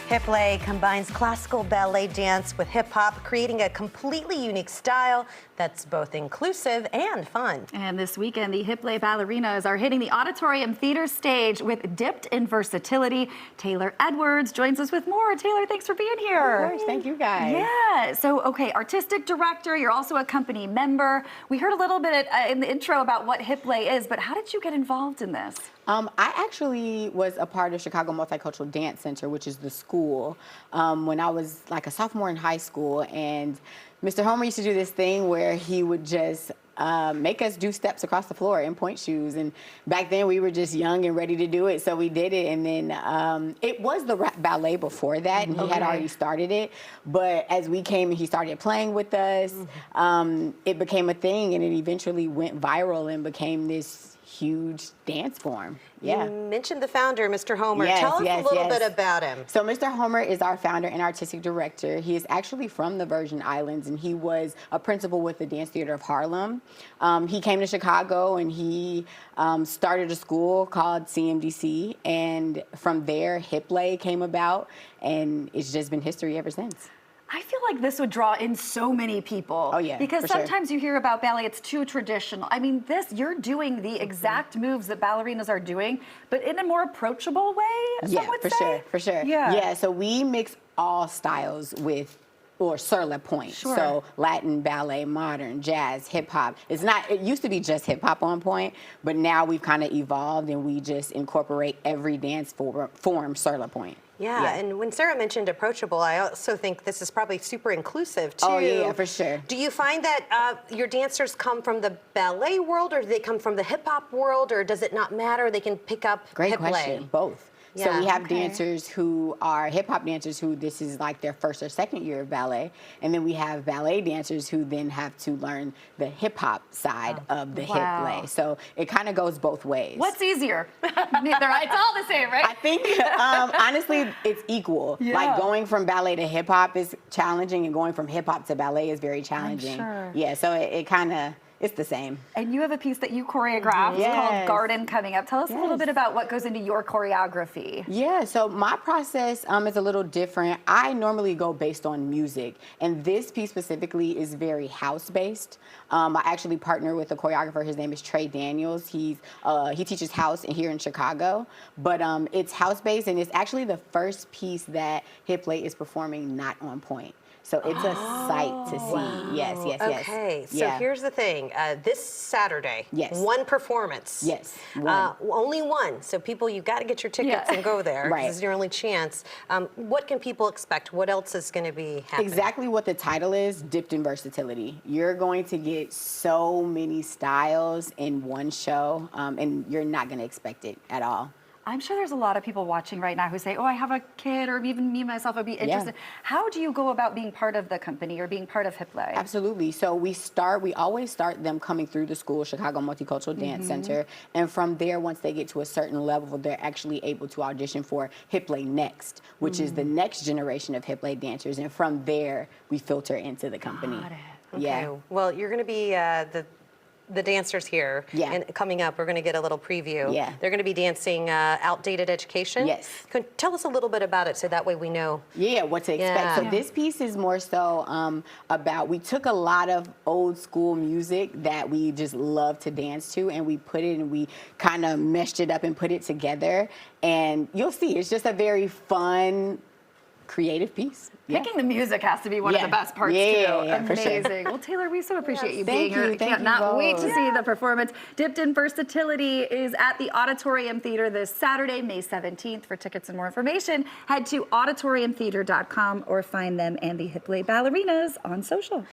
Hiplet combines classical ballet dance with hip-hop, creating a completely unique style that's both inclusive and fun. And this weekend, the Hiplet Ballerinas are hitting the Auditorium Theater stage with Dipped in Versatility. Taylor Edwards joins us with more. Taylor, thanks for being here. Of course, thank you guys. Yeah, so okay, artistic director, you're also a company member. We heard a little bit in the intro about what Hiplet is, but how did you get involved in this? I actually was a part of Chicago Multicultural Dance Center, which is the school, when I was like a sophomore in high school. And Mr. Homer used to do this thing where he would just make us do steps across the floor in point shoes. And back then we were just young and ready to do it, so we did it. And then it was the rap ballet before that, and he had already started it. But as we came and he started playing with us, it became a thing, and it eventually went viral and became this huge dance form. Yeah. You mentioned the founder, Mr. Homer. Yes, Tell us a little bit about him. So Mr. Homer is our founder and artistic director. He is actually from the Virgin Islands, and he was a principal with the Dance Theater of Harlem. He came to Chicago, and he started a school called CMDC, and from there, Hiplet came about, and it's just been history ever since. I feel like this would draw in so many people. Oh, yeah, because for sometimes you hear about ballet, it's too traditional. I mean, you're doing the exact moves that ballerinas are doing, but in a more approachable way, some would say. For sure. Yeah, so we mix all styles or sur la point. Sure. So Latin, ballet, modern, jazz, hip hop. It used to be just hip hop on point, but now we've kind of evolved and we just incorporate every dance form sur la point. Yeah, and when Sarah mentioned approachable, I also think this is probably super inclusive too. Oh yeah, for sure. Do you find that your dancers come from the ballet world, or do they come from the hip hop world, or does it not matter? They can pick up Great Hiplet? question. Both. Yeah. So we have dancers who are hip-hop dancers who this is like their first or second year of ballet. And then we have ballet dancers who then have to learn the hip-hop side of the Hiplet. So it kind of goes both ways. What's easier? It's all the same, right? I think, honestly, it's equal. Yeah. Like going from ballet to hip-hop is challenging, and going from hip-hop to ballet is very challenging. I'm sure. Yeah, so it kind of... It's the same. And you have a piece that you choreographed called Garden coming up. Tell us a little bit about what goes into your choreography. Yeah, so my process is a little different. I normally go based on music, and this piece specifically is very house-based. I actually partner with a choreographer. His name is Trey Daniels. He teaches house here in Chicago, but it's house-based, and it's actually the first piece that Hiplet is performing not on point. So it's a sight to see. Wow. Yes. Okay, so here's the thing. This Saturday, one performance. Yes, one. Only one. So people, you got to get your tickets and go there. Right. This is your only chance. What can people expect? What else is going to be happening? Exactly what the title is, Dipped in Versatility. You're going to get so many styles in one show, and you're not going to expect it at all. I'm sure there's a lot of people watching right now who say, oh, I have a kid, or even me, myself, would be interested. Yeah. How do you go about being part of the company or being part of Hiplet? Absolutely. So we always start them coming through the school, Chicago Multicultural Dance Center. And from there, once they get to a certain level, they're actually able to audition for Hiplet Next, which is the next generation of Hiplet dancers. And from there, we filter into the company. Got it. Okay. Yeah. Well, you're going to be the dancers here, and coming up, we're going to get a little preview. Yeah. They're going to be dancing Outdated Education. Yes. Tell us a little bit about it so that way we know. Yeah, what to expect. So this piece is more so about, we took a lot of old school music that we just love to dance to, and we put it and we kind of meshed it up and put it together. And you'll see, it's just a very fun, creative piece. Picking the music has to be one of the best parts too. Yeah, amazing. For sure. Well, Taylor, we so appreciate you Thank being here. you. Thank you Not both. wait to see the performance. Dipped in Versatility is at the Auditorium Theater this Saturday, May 17th. For tickets and more information, head to auditoriumtheater.com or find them and the Hiplet Ballerinas on social.